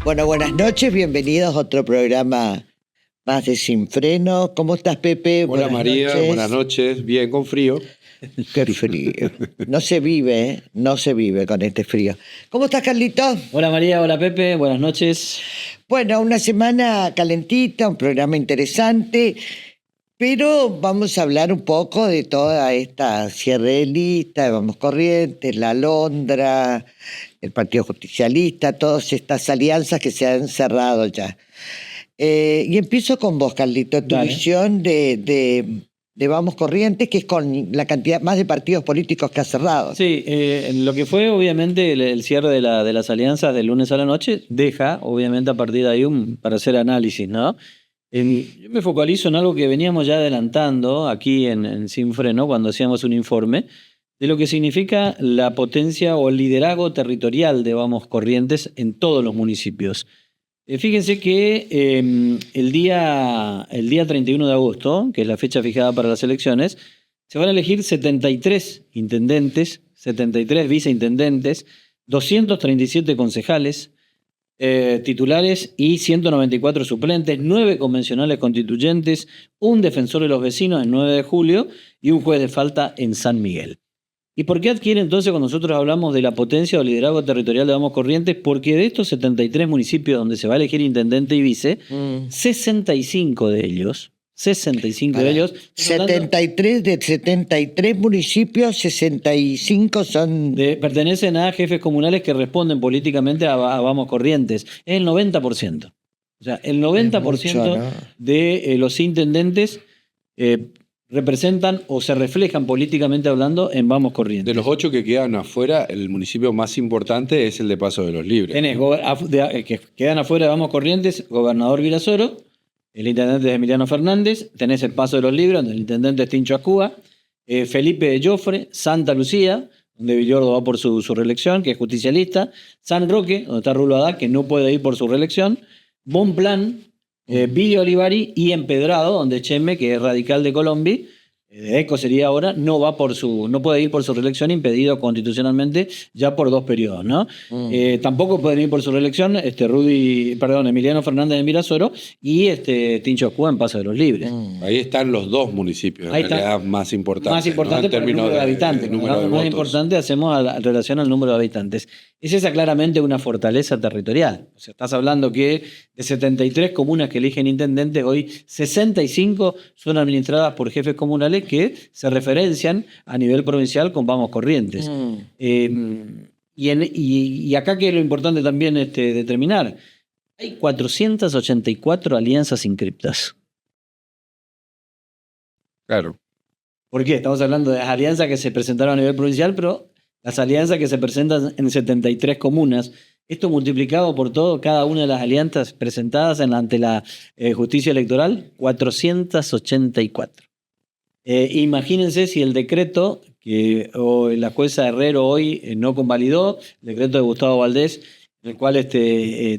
Bueno, buenas noches, bienvenidos a otro programa más de Sin Freno. ¿Cómo estás, Pepe? Hola Buenas María, noches. buenas noches. Bien, con frío. Qué frío. No se vive, ¿eh? No se vive con este frío. ¿Cómo estás, Carlito? Hola María, hola Pepe, buenas noches. Bueno, una semana calentita, un programa interesante, pero vamos a hablar un poco de toda esta cierre de lista, de Vamos Corrientes, la Alondra, el Partido Justicialista, todas estas alianzas que se han cerrado ya. Y empiezo con vos, Carlito, tu Dale. visión de Vamos Corrientes, que es con la cantidad más de partidos políticos que ha cerrado. Sí, lo que fue obviamente el cierre de las alianzas del lunes a la noche deja obviamente a partir de ahí para hacer análisis, ¿no? Yo me focalizo en algo que veníamos ya adelantando aquí en Sin Freno cuando hacíamos un informe de lo que significa la potencia o el liderazgo territorial de Vamos Corrientes en todos los municipios. Fíjense que el día 31 de agosto, que es la fecha fijada para las elecciones, se van a elegir 73 intendentes, 73 viceintendentes, 237 concejales, titulares y 194 suplentes, 9 convencionales constituyentes, un defensor de los vecinos el 9 de julio y un juez de falta en San Miguel. ¿Y por qué adquiere entonces cuando nosotros hablamos de la potencia o liderazgo territorial de Vamos Corrientes? Porque de estos 73 municipios donde se va a elegir intendente y vice, 65 de ellos, 73 de 73 municipios, 65 son... pertenecen a jefes comunales que responden políticamente a Vamos Corrientes. Es el 90%. O sea, el 90% mucho, ¿no? de los intendentes representan o se reflejan políticamente hablando en Vamos Corrientes. De los 8 que quedan afuera, el municipio más importante es el de Paso de los Libres. Tenés que quedan afuera de Vamos Corrientes, gobernador Virasoro, el intendente es Emiliano Fernández, tenés el Paso de los Libres, donde el intendente es Tincho Acúa, Felipe de Joffre, Santa Lucía, donde Villordo va por su reelección, que es justicialista, San Roque, donde está Rulo Haddad, que no puede ir por su reelección, Bonplan, Villa Olivari y Empedrado, donde Cheme, que es radical de Colombia, de ECO sería ahora, no puede ir por su reelección, impedido constitucionalmente ya por 2 periodos, ¿no? Tampoco pueden ir por su reelección Emiliano Fernández de Mirasoro y Tincho Acúa en Paso de los Libres. Ahí están los 2 municipios, en realidad más importantes. Más importante por el número de habitantes. Más importante hacemos en relación al número de habitantes. Es esa claramente una fortaleza territorial. O sea, estás hablando que de 73 comunas que eligen intendentes, hoy 65 son administradas por jefes comunales que se referencian a nivel provincial con Vamos Corrientes. Y acá que es lo importante también determinar, hay 484 alianzas inscriptas. Claro. ¿Por qué? Estamos hablando de las alianzas que se presentaron a nivel provincial, pero las alianzas que se presentan en 73 comunas. Esto multiplicado por todo, cada una de las alianzas presentadas ante la justicia electoral, 484. Imagínense si el decreto que la jueza Herrero hoy no convalidó, el decreto de Gustavo Valdés, en el cual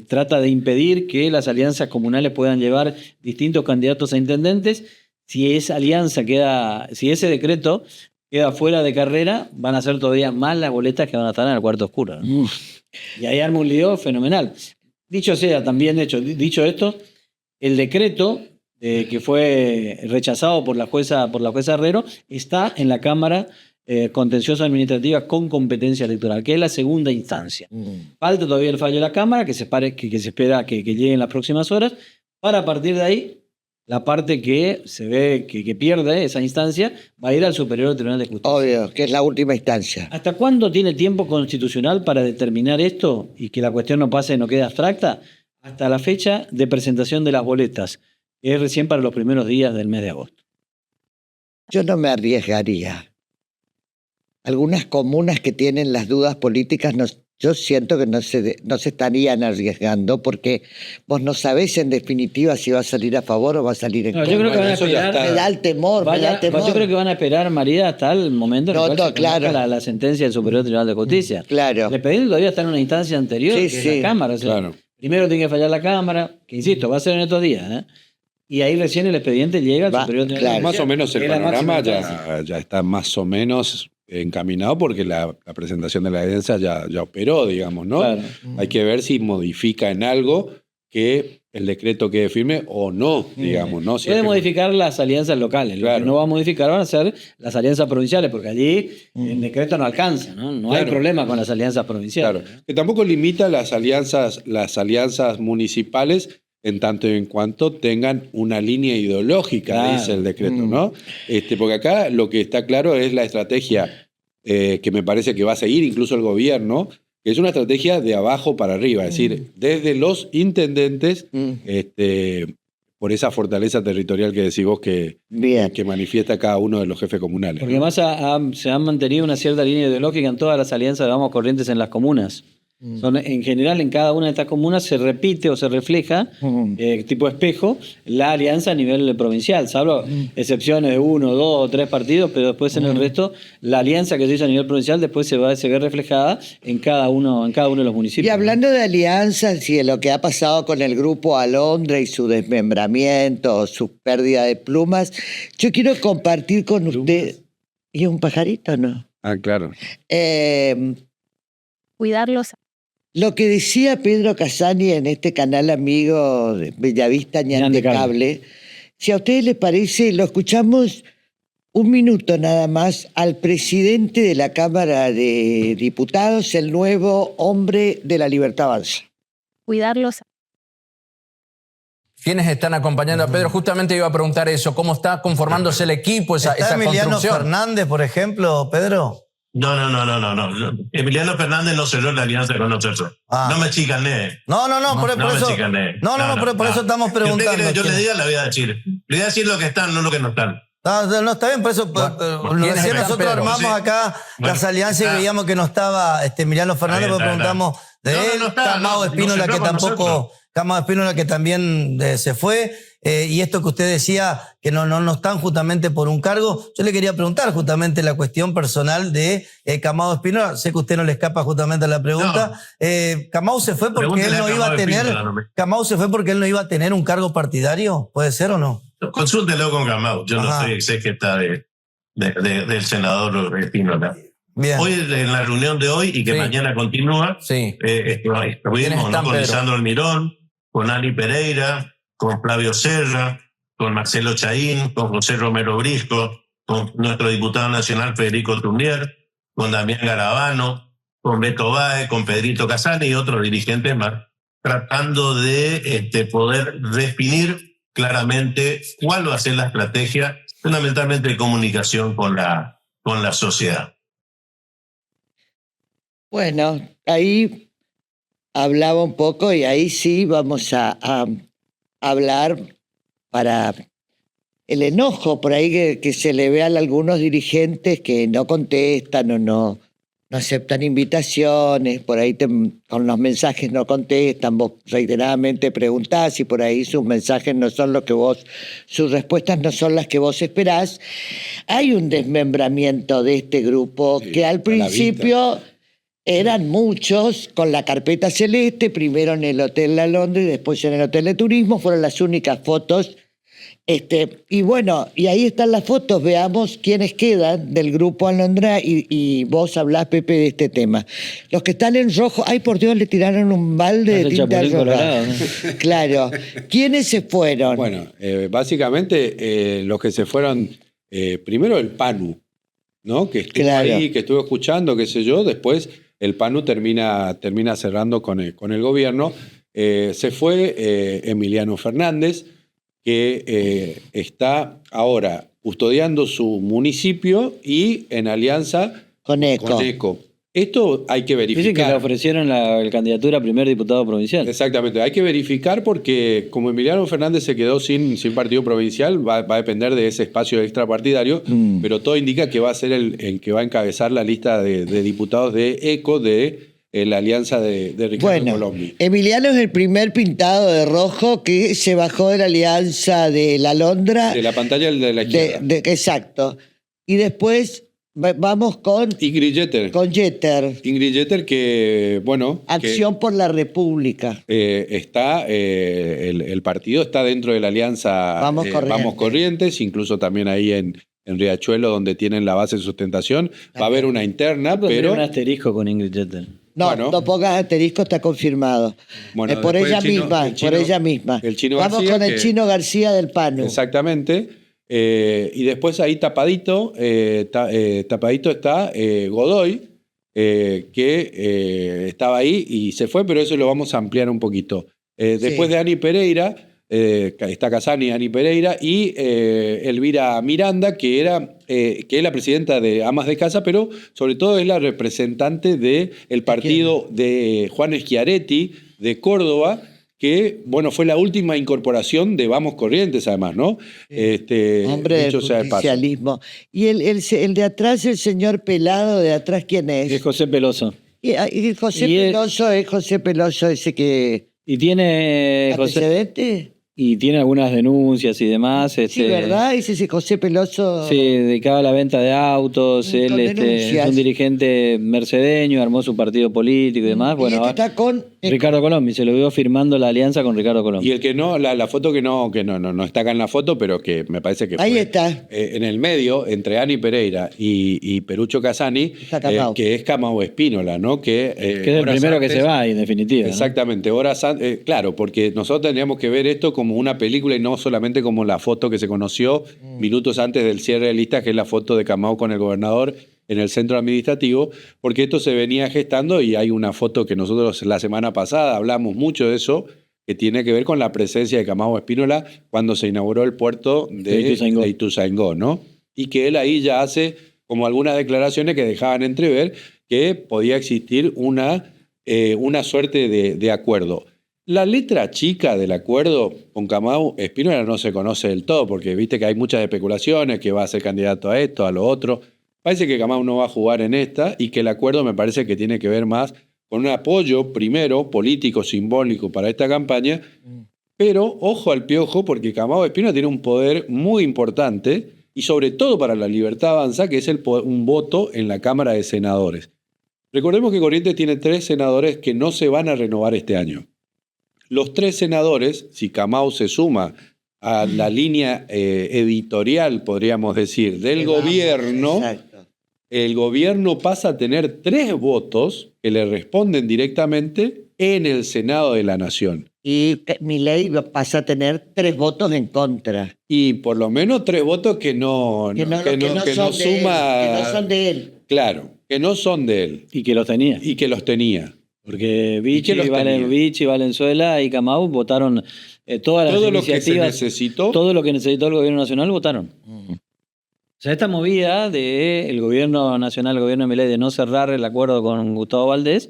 trata de impedir que las alianzas comunales puedan llevar distintos candidatos a intendentes. Si ese decreto queda fuera de carrera, van a ser todavía más las boletas que van a estar en el cuarto oscuro, ¿no? Y ahí arma un lío fenomenal. Dicho esto, el decreto que fue rechazado por la jueza Herrero está en la Cámara Contenciosa Administrativa con competencia electoral, que es la segunda instancia. Falta todavía el fallo de la Cámara, que se espera que llegue en las próximas horas, para a partir de ahí la parte que se ve que pierde esa instancia va a ir al Superior Tribunal de Justicia. Obvio, que es la última instancia. ¿Hasta cuándo tiene tiempo constitucional para determinar esto y que la cuestión no quede abstracta? Hasta la fecha de presentación de las boletas, que es recién para los primeros días del mes de agosto. Yo no me arriesgaría. Algunas comunas que tienen las dudas políticas, yo siento que no se estarían arriesgando porque vos no sabés en definitiva si va a salir a favor o va a salir en contra. Yo creo que van a esperar. Me da el temor, Yo creo que van a esperar, María, hasta el momento en el cual se conozca la sentencia del Superior Tribunal de Justicia. Claro. El expediente todavía está en una instancia anterior, que es la Cámara. O sea, claro. Primero tiene que fallar la Cámara, que insisto, va a ser en estos días, y ahí recién el expediente llega al Superior Tribunal de Justicia. Más o menos el panorama ya está más o menos encaminado porque la presentación de la alianza ya operó, digamos, ¿no? Claro. Hay que ver si modifica en algo que el decreto quede firme o no, digamos, ¿no? Si Puede es que- modificar las alianzas locales. Lo Claro. que no va a modificar van a ser las alianzas provinciales, porque allí el decreto no alcanza, ¿no? No hay Claro. problema con las alianzas provinciales. Claro, que tampoco limita las alianzas municipales en tanto y en cuanto tengan una línea ideológica, Claro. dice el decreto, ¿no? Porque acá lo que está claro es la estrategia que me parece que va a seguir incluso el gobierno, que es una estrategia de abajo para arriba, es decir, desde los intendentes, por esa fortaleza territorial que decís vos que Bien. manifiesta cada uno de los jefes comunales. Porque ¿no? además se han mantenido una cierta línea ideológica en todas las alianzas de Vamos Corrientes en las comunas. En general, en cada una de estas comunas se repite o se refleja, tipo espejo, la alianza a nivel provincial, salvo excepciones de 1, 2 o 3 partidos, pero después en el resto, la alianza que se hizo a nivel provincial después se ve reflejada en cada uno de los municipios. Y hablando de alianzas y de lo que ha pasado con el grupo Alondra y su desmembramiento, su pérdida de plumas, yo quiero compartir con usted... ¿Y un pajarito, no? Ah, claro. Cuidarlos. Lo que decía Pedro Casani en este canal amigo de Bellavista Ñante Cable, si a ustedes les parece, lo escuchamos un minuto nada más al presidente de la Cámara de Diputados, el nuevo hombre de la Libertad Avanza. Cuidarlos. ¿Quiénes están acompañando a Pedro? Justamente iba a preguntar eso, ¿cómo está conformándose el equipo, esa Emiliano construcción? Fernández, por ejemplo, Pedro? No. Emiliano Fernández no cerró la alianza con nosotros. Ah. No me chicané. No, por me eso. chicané. Por eso estamos preguntando. Que yo le diga, le voy a decir. Le voy a decir lo que están, no lo que no están. No, está bien, por eso ¿quiénes recién están, nosotros Pedro? armamos Sí. acá Bueno, las alianzas y está. veíamos que no estaba Emiliano Fernández, Está porque bien, preguntamos de No, él, no está, Camado no Espínola, cerró que con tampoco, nosotros. Camado Espínola, que también se fue, y esto que usted decía, que no están justamente por un cargo. Yo le quería preguntar justamente la cuestión personal de Camado Espínola. Sé que a usted no le escapa justamente a la pregunta. Camado se fue porque Pregúntele él no a iba a Camado tener, Espínola, no me- Camado se fue porque él no iba a tener un cargo partidario, ¿puede ser o no? Consúltelo con Camau. Yo Ajá. no sé que está del senador Espínola. Bien. Hoy, en la reunión de hoy y que Sí. mañana continúa, Sí. estuvimos están, ¿no? con Pedro? Lisandro Almirón, con Ani Pereira, con Flavio Serra, con Marcelo Chaín, con José Romero Brisco, con nuestro diputado nacional Federico Turnier, con Damián Garabano, con Beto Bae, con Pedrito Casani y otros dirigentes más, tratando de poder definir claramente cuál va a ser la estrategia, fundamentalmente de comunicación con la sociedad. Bueno, ahí hablaba un poco y ahí sí vamos a hablar para el enojo por ahí que se le ve a algunos dirigentes que no contestan o no aceptan invitaciones, por ahí con los mensajes no contestan, vos reiteradamente preguntás y por ahí sus mensajes no son sus respuestas no son las que vos esperás. Hay un desmembramiento de este grupo Sí, que al a la principio eran muchos con la carpeta celeste, primero en el Hotel La Londra y después en el Hotel de Turismo, fueron las únicas fotos. Y bueno, y ahí están las fotos, veamos quiénes quedan del grupo Alondra y vos hablás, Pepe, de este tema. Los que están en rojo, ay por Dios, le tiraron un balde de Hace tinta Chapulín roja. Colorado, ¿no? Claro. ¿Quiénes se fueron? Bueno, básicamente los que se fueron, primero el PANU, ¿no? Que estuvo Claro. ahí, que estuve escuchando, qué sé yo, después el PANU termina cerrando con el gobierno. Se fue Emiliano Fernández, que está ahora custodiando su municipio y en alianza Con ECO. con ECO. Esto hay que verificar. Dicen que le ofrecieron la candidatura a primer diputado provincial. Exactamente, hay que verificar porque como Emiliano Fernández se quedó sin partido provincial, va a depender de ese espacio extrapartidario, pero todo indica que va a ser el que va a encabezar la lista de diputados de ECO de la alianza de Ricardo Bueno, Colombi. Emiliano es el primer pintado de rojo que se bajó de la alianza de la Alondra. De la pantalla de la izquierda. Exacto. Y después Vamos con Ingrid Jeter. Jeter. Ingrid Jeter que, bueno... Acción por la República. Está, el partido está dentro de la alianza Vamos Corrientes, incluso también ahí en Riachuelo, donde tienen la base de sustentación. Va a haber una interna, pero... un asterisco con Ingrid Jeter. No, bueno. no pongas asterisco, está confirmado. Bueno, por después ella misma. El Chino Vamos García, con el Chino García del Pano. Exactamente. Y después ahí tapadito está Godoy, que estaba ahí y se fue, pero eso lo vamos a ampliar un poquito. Después de Ani Pereira, está Casani, Ani Pereira, y Elvira Miranda, que es la presidenta de Amas de Casa, pero sobre todo es la representante del partido de Juan Schiaretti de Córdoba, que, bueno, fue la última incorporación de Vamos Corrientes, además, ¿no? Hombre del justicialismo. Y el de atrás, el señor pelado, de atrás, ¿quién es? Es José Peloso. Y José Peloso es José Peloso ese que... Y tiene... ¿Antecedente? Y tiene algunas denuncias y demás. Sí, ¿verdad? Ese José Peloso... Sí, dedicado a la venta de autos. Él es un dirigente mercedeño, armó su partido político y demás. Bueno, está con... Ricardo Colombi, se lo vio firmando la alianza con Ricardo Colombi. Y el que no, la foto que no está acá en la foto, pero que me parece que ahí fue, está. En el medio, entre Ani Pereira y Perucho Casani, que es Camao Espínola, ¿no? Que es el primero que se va, en definitiva. Exactamente. Claro, porque nosotros tendríamos que ver esto como una película y no solamente como la foto que se conoció minutos antes del cierre de listas, que es la foto de Camao con el gobernador en el centro administrativo, porque esto se venía gestando y hay una foto que nosotros la semana pasada hablamos mucho de eso, que tiene que ver con la presencia de Camao Espínola cuando se inauguró el puerto de Ituzaingó, ¿no? Y que él ahí ya hace como algunas declaraciones que dejaban entrever que podía existir una suerte de acuerdo. La letra chica del acuerdo con Camao Espínola no se conoce del todo, porque viste que hay muchas especulaciones, que va a ser candidato a esto, a lo otro. Parece que Camao no va a jugar en esta y que el acuerdo me parece que tiene que ver más con un apoyo, primero, político, simbólico para esta campaña, pero ojo al piojo, porque Camao Espínola tiene un poder muy importante y sobre todo para la Libertad Avanza, que es un voto en la Cámara de Senadores. Recordemos que Corrientes tiene 3 senadores que no se van a renovar este año. Los 3 senadores, si Camao se suma a la línea editorial, podríamos decir, del gobierno, el gobierno pasa a tener 3 votos que le responden directamente en el Senado de la Nación. Y Milei pasa a tener 3 votos en contra. Y por lo menos 3 votos que no son de él. Claro, que no son de él. Y que los tenía. Y que los tenía. Porque Vichy, Valenzuela y Camao votaron todas las iniciativas. Todo lo que necesitó el gobierno nacional votaron. O sea, esta movida del gobierno nacional, el gobierno de Milei, de no cerrar el acuerdo con Gustavo Valdés,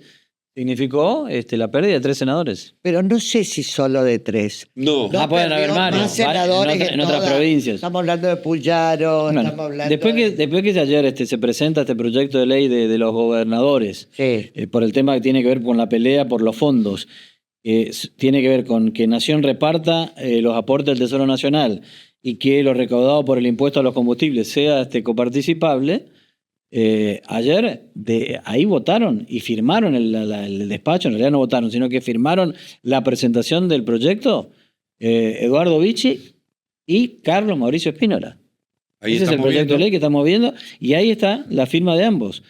significó la pérdida de 3 senadores. Pero no sé si solo de 3. No. Pueden haber más senadores en otras provincias. Estamos hablando de Puyaro, estamos hablando después que ayer se presenta este proyecto de ley de los gobernadores, por el tema que tiene que ver con la pelea por los fondos, tiene que ver con que Nación reparta los aportes del Tesoro Nacional y que lo recaudado por el impuesto a los combustibles sea coparticipable. Ayer ahí votaron y firmaron el despacho, en realidad no votaron, sino que firmaron la presentación del proyecto Eduardo Vichy y Carlos Mauricio Espínola. Ese es el proyecto de ley que estamos viendo y ahí está la firma de ambos.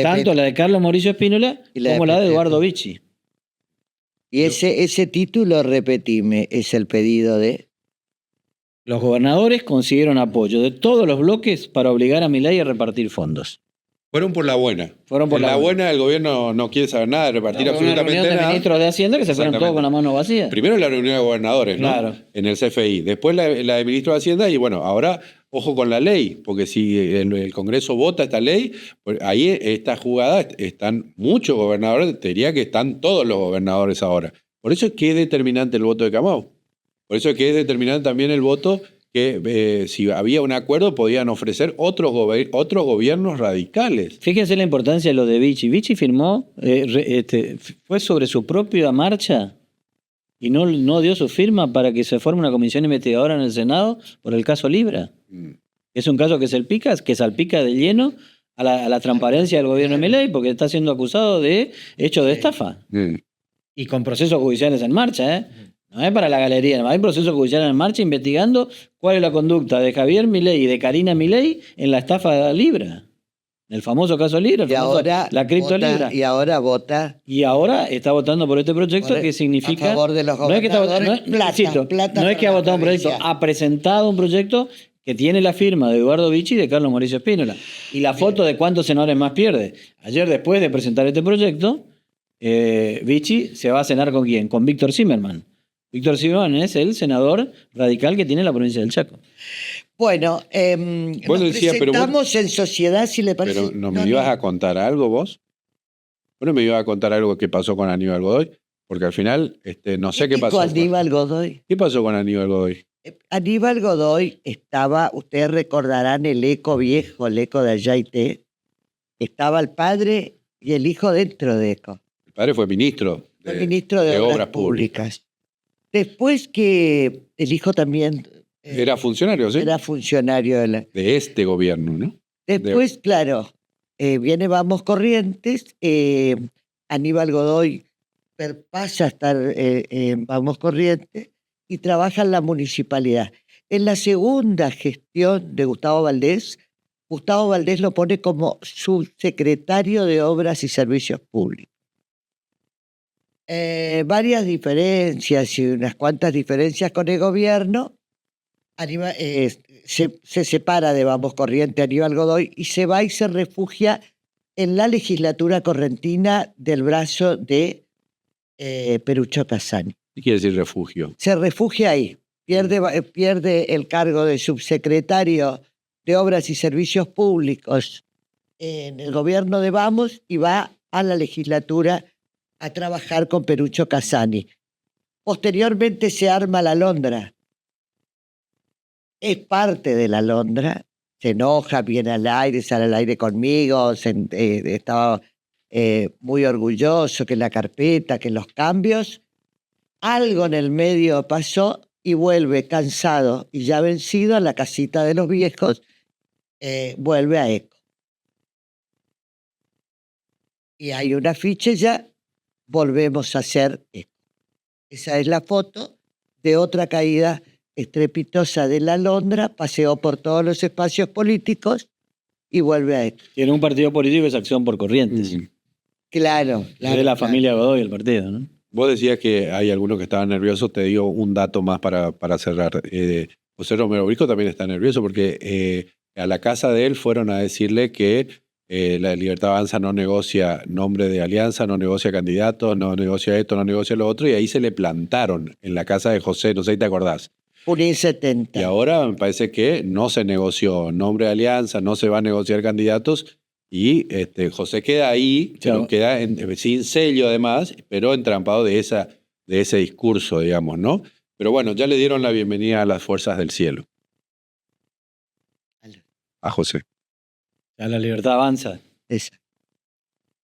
Tanto la de Carlos Mauricio Espínola como la de Eduardo Vichy. Y ese título, repetime, es el pedido de... Los gobernadores consiguieron apoyo de todos los bloques para obligar a Milei a repartir fondos. Fueron por la buena. La buena, el gobierno no quiere saber nada de repartir absolutamente nada. De ministros de Hacienda que se fueron todos con la mano vacía. Primero la reunión de gobernadores, ¿no? Claro. En el CFI. Después la de ministros de Hacienda y bueno, ahora ojo con la ley, porque si el Congreso vota esta ley, pues ahí esta jugada están muchos gobernadores, te diría que están todos los gobernadores ahora. Por eso es que es determinante el voto de Camao. Por eso es que es determinante también el voto que si había un acuerdo podían ofrecer otros gobiernos radicales. Fíjense la importancia de lo de Vichy. Vichy firmó, fue sobre su propia marcha y no dio su firma para que se forme una comisión investigadora en el Senado por el caso Libra. Es un caso que salpica de lleno a la transparencia del gobierno de Milei, porque está siendo acusado de hechos de estafa. Mm. Y con procesos judiciales en marcha, ¿eh? No es para la galería, hay procesos judiciales en marcha investigando cuál es la conducta de Javier Milei y de Karina Milei en la estafa Libra. El famoso caso Libra, la cripto Libra. Y ahora vota Y ahora está votando por este proyecto Por- que significa... a favor de los no es que está votando, gobernadores, plata no es que ha para la votado un proyecto, provincia. ha presentado un proyecto que tiene la firma de Eduardo Vichy y de Carlos Mauricio Espínola. Y la foto de cuántos senadores más pierde. Ayer, después de presentar este proyecto, Vichy se va a cenar ¿con quién? Con Víctor Zimmerman. Víctor Zimmerman es el senador radical que tiene la provincia del Chaco. Bueno, Vos nos decías, pero vos- presentamos en sociedad, si le parece. Pero ¿no me ibas a contar algo vos? ¿Vos no me ibas a contar algo que pasó con Aníbal Godoy? Porque al final, no sé qué pasó. Aníbal Godoy. ¿Qué pasó con Aníbal Godoy? Aníbal Godoy estaba, ustedes recordarán el ECO viejo, el ECO de Ayaité. Estaba el padre y el hijo dentro de ECO. El padre fue ministro Fue ministro de Obras Públicas. Después que el hijo también Era funcionario, ¿sí? era funcionario de la... De este gobierno, ¿no? Después, claro, viene Vamos Corrientes, Aníbal Godoy pasa a estar en Vamos Corrientes y trabaja en la municipalidad. En la segunda gestión de Gustavo Valdés lo pone como subsecretario de Obras y Servicios Públicos. Varias diferencias y unas cuantas diferencias con el gobierno. Se separa de Vamos Corriente Aníbal Godoy y se va y se refugia en la legislatura correntina del brazo de Perucho Casani. ¿Qué quiere decir refugio? Se refugia ahí, pierde el cargo de subsecretario de Obras y Servicios Públicos en el gobierno de Vamos y va a la legislatura a trabajar con Perucho Casani. Posteriormente se arma la Alondra. Es parte de la Alondra, se enoja, viene al aire, sale al aire conmigo, estaba muy orgulloso que la carpeta, que los cambios. Algo en el medio pasó y vuelve cansado y ya vencido a la casita de los viejos, vuelve a ECO. Y hay un afiche ya, volvemos a hacer ECO. Esa es la foto de otra caída estrepitosa de la Alondra, paseó por todos los espacios políticos y vuelve a ECO. Tiene un partido político que es Acción por Corrientes. Claro, Es de la familia Godoy el partido, ¿no? Vos decías que hay algunos que estaban nerviosos. Te digo un dato más para cerrar. José Romero Brisco también está nervioso porque a la casa de él fueron a decirle que la Libertad Avanza no negocia nombre de alianza, no negocia candidatos, no negocia esto, no negocia lo otro, y ahí se le plantaron en la casa de José, no sé si te acordás. Junín 70. Y ahora me parece que no se negoció nombre de alianza, no se va a negociar candidatos, y José queda ahí, pero queda sin sello además, pero entrampado de ese discurso, digamos, ¿no? Pero bueno, ya le dieron la bienvenida a las fuerzas del cielo. A José. A la Libertad Avanza. Esa,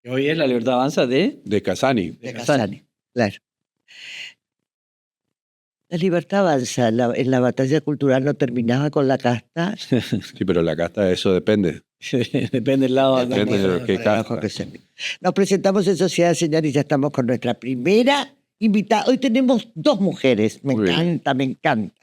Hoy es la Libertad Avanza de Casani. de Casani, claro. La Libertad Avanza en la batalla cultural no terminaba con la casta. Sí, pero la casta de eso depende. Depende del lado. Depende de lo que casta. Nos presentamos en Sociedad, señores, y ya estamos con nuestra primera invitada. Hoy tenemos 2 mujeres. Me Muy bien. encanta, me encanta.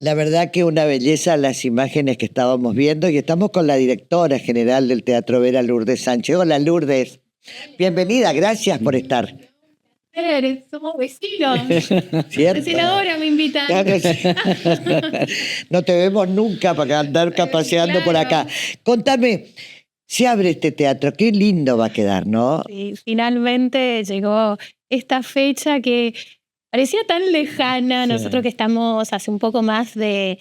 La verdad que una belleza las imágenes que estábamos viendo y estamos con la directora general del Teatro Vera, Lourdes Sánchez. Hola Lourdes, bienvenida, gracias por estar. Somos vecinos. ¿Cierto? Recién ahora me invitan. Claro, sí. No te vemos nunca para andar paseando por acá. Contame, se abre este teatro, qué lindo va a quedar, ¿no? Sí, finalmente llegó esta fecha que parecía tan lejana. Sí. Nosotros que estamos hace un poco más de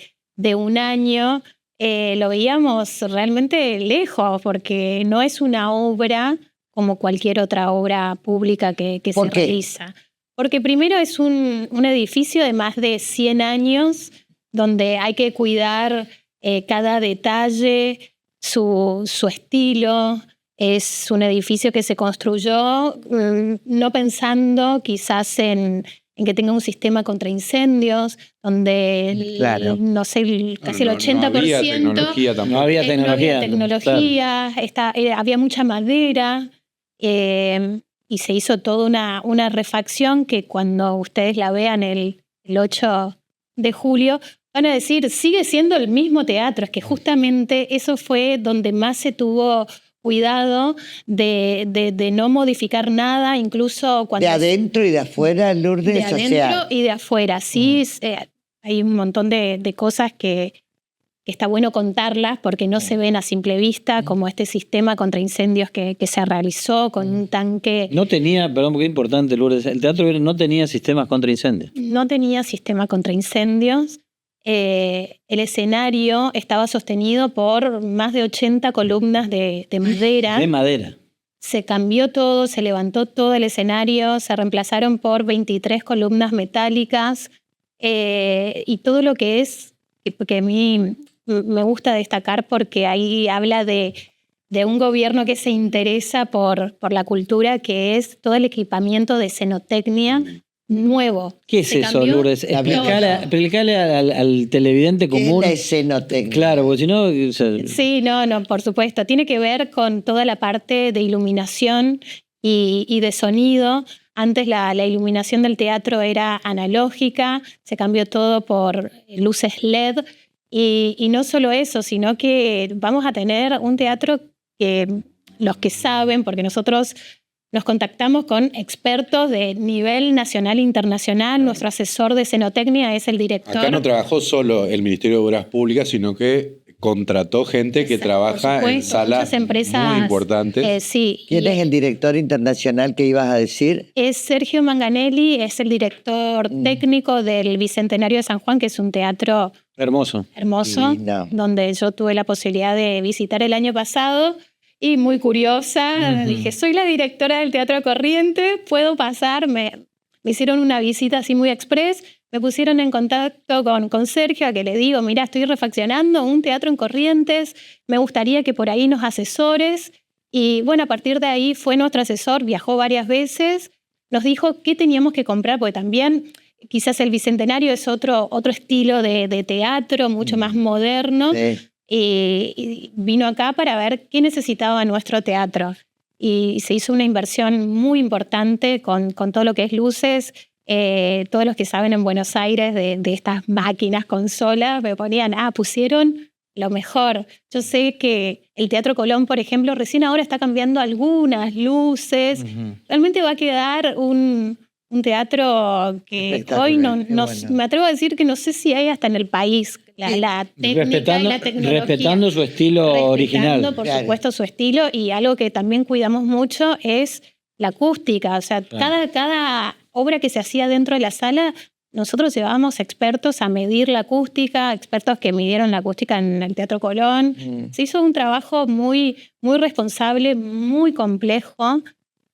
un año, lo veíamos realmente lejos porque no es una obra como cualquier otra obra pública que se ¿Por qué? realiza. Porque primero es un edificio de más de 100 años donde hay que cuidar cada detalle, su estilo. Es un edificio que se construyó no pensando quizás en que tenga un sistema contra incendios, donde Claro. no sé, casi el 80%... No había tecnología tampoco. No había tecnología. tecnología, había mucha madera, y se hizo toda una refacción que cuando ustedes la vean el 8 de julio, van a decir, sigue siendo el mismo teatro. Es que justamente eso fue donde más se tuvo cuidado de no modificar nada, incluso cuando... De adentro y de afuera, Lourdes, De adentro y de afuera, sí. Hay un montón de cosas que está bueno contarlas porque no se ven a simple vista, como este sistema contra incendios que se realizó con un tanque. No tenía, perdón, porque es importante, Lourdes, el Teatro Vera no tenía sistemas contra incendios. No tenía sistema contra incendios. El escenario estaba sostenido por más de 80 columnas de madera. De madera. Se cambió todo, se levantó todo el escenario, se reemplazaron por 23 columnas metálicas, y todo lo que es, que a mí me gusta destacar porque ahí habla de un gobierno que se interesa por la cultura, que es todo el equipamiento de escenotecnia nuevo. ¿Qué es Se eso, cambió Lourdes? Explicarle al televidente ¿qué es común. la escenotecnia? Claro, porque si no... o sea, Sí, no, por supuesto. Tiene que ver con toda la parte de iluminación y de sonido. Antes la iluminación del teatro era analógica, se cambió todo por luces LED. Y no solo eso, sino que vamos a tener un teatro que los que saben, porque nosotros nos contactamos con expertos de nivel nacional e internacional. Nuestro asesor de escenotecnia es el director. Acá no trabajó solo el Ministerio de Obras Públicas, sino que contrató gente que trabaja Por en supuesto, salas muchas empresas, muy importantes. Sí. ¿Quién es el director internacional que ibas a decir? Es Sergio Manganelli, es el director técnico del Bicentenario de San Juan, que es un teatro hermoso. hermoso, Lindo. donde yo tuve la posibilidad de visitar el año pasado y muy curiosa, dije, soy la directora del Teatro Corrientes, puedo pasar, me hicieron una visita así muy express, me pusieron en contacto con Sergio, a que le digo, mira, estoy refaccionando un teatro en Corrientes, me gustaría que por ahí nos asesores. Y bueno, a partir de ahí fue nuestro asesor, viajó varias veces, nos dijo qué teníamos que comprar, porque también quizás el Bicentenario es otro estilo de teatro, mucho más moderno. Sí. Y vino acá para ver qué necesitaba nuestro teatro. Y se hizo una inversión muy importante con todo lo que es luces. Todos los que saben en Buenos Aires de estas máquinas, consolas, me ponían, pusieron lo mejor. Yo sé que el Teatro Colón, por ejemplo, recién ahora está cambiando algunas luces. Realmente va a quedar un teatro que hoy Bueno. me atrevo a decir que no sé si hay hasta en el país la técnica y la tecnología. Respetando su estilo original. Respetando, por supuesto, su estilo, y algo que también cuidamos mucho es la acústica. O sea, cada obra que se hacía dentro de la sala, nosotros llevábamos expertos a medir la acústica, expertos que midieron la acústica en el Teatro Colón. Se hizo un trabajo muy, muy responsable, muy complejo,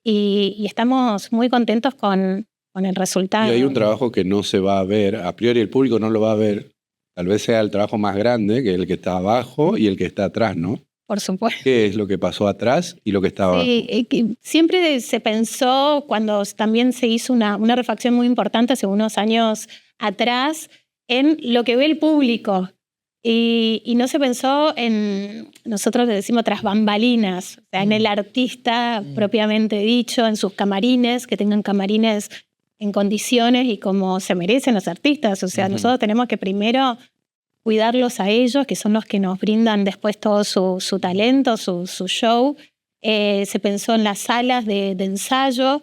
y estamos muy contentos con el resultado. Y hay un trabajo que no se va a ver, a priori el público no lo va a ver, tal vez sea el trabajo más grande, que el que está abajo y el que está atrás, ¿no? Por supuesto. ¿Qué es lo que pasó atrás y lo que está abajo? Sí, que siempre se pensó, cuando también se hizo una refacción muy importante hace unos años atrás, en lo que ve el público. Y no se pensó en, nosotros le decimos tras bambalinas, o sea, en el artista propiamente dicho, en sus camarines, que tengan camarines en condiciones y como se merecen los artistas. O sea, nosotros tenemos que primero cuidarlos a ellos, que son los que nos brindan después todo su talento, su show. Se pensó en las salas de ensayo,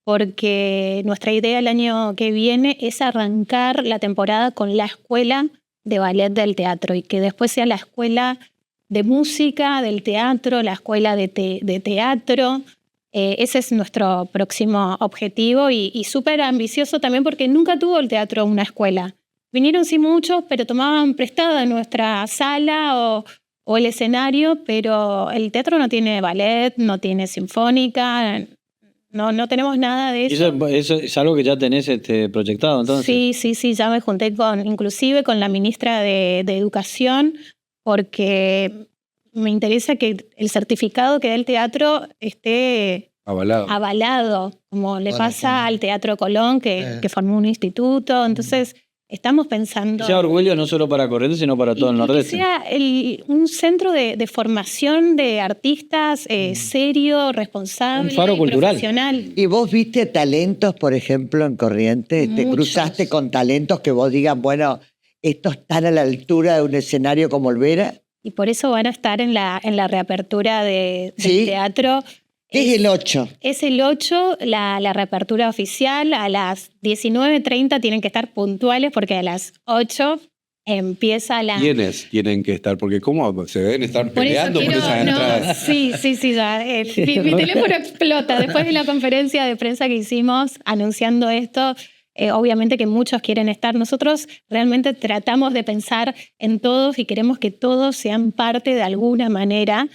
porque nuestra idea el año que viene es arrancar la temporada con la escuela de ballet del teatro y que después sea la escuela de música del teatro, la escuela de teatro. Ese es nuestro próximo objetivo y súper ambicioso también porque nunca tuvo el teatro una escuela. Vinieron sí muchos, pero tomaban prestada nuestra sala o el escenario, pero el teatro no tiene ballet, no tiene sinfónica, no tenemos nada de eso. Eso es algo que ya tenés proyectado, entonces. Sí, ya me junté inclusive con la ministra de Educación, porque me interesa que el certificado que da el teatro esté avalado, como le pasa al Teatro Colón, que formó un instituto. Entonces, estamos pensando... Que sea orgullo no solo para Corrientes, sino para todo el Nordeste. Que sea un centro de formación de artistas serio, responsable, un faro cultural. Profesional. ¿Y vos viste talentos, por ejemplo, en Corrientes? ¿Te Muchos. cruzaste con talentos que vos digas, bueno, estos están a la altura de un escenario como Olvera? Y por eso van a estar en la reapertura del teatro. ¿Qué es el 8? Es el 8, la reapertura oficial. A las 19:30 tienen que estar puntuales porque a las 8 empieza la... ¿Quiénes tienen que estar? Porque ¿cómo se deben estar peleando por esas entradas? Sí, ya. Mi teléfono explota. Después de la conferencia de prensa que hicimos anunciando esto, obviamente que muchos quieren estar. Nosotros realmente tratamos de pensar en todos y queremos que todos sean parte de alguna manera,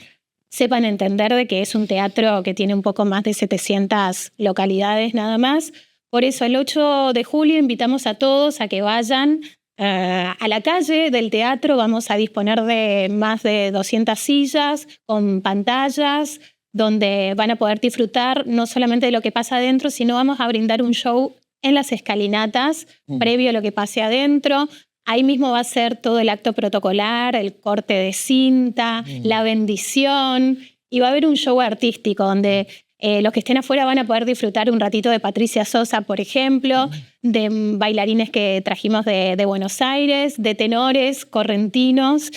sepan entender de que es un teatro que tiene un poco más de 700 localidades nada más. Por eso el 8 de julio invitamos a todos a que vayan a la calle del teatro. Vamos a disponer de más de 200 sillas con pantallas donde van a poder disfrutar no solamente de lo que pasa adentro, sino vamos a brindar un show en las escalinatas previo a lo que pase adentro. Ahí mismo va a ser todo el acto protocolar, el corte de cinta, la bendición, y va a haber un show artístico donde los que estén afuera van a poder disfrutar un ratito de Patricia Sosa, por ejemplo, de bailarines que trajimos de Buenos Aires, de tenores correntinos.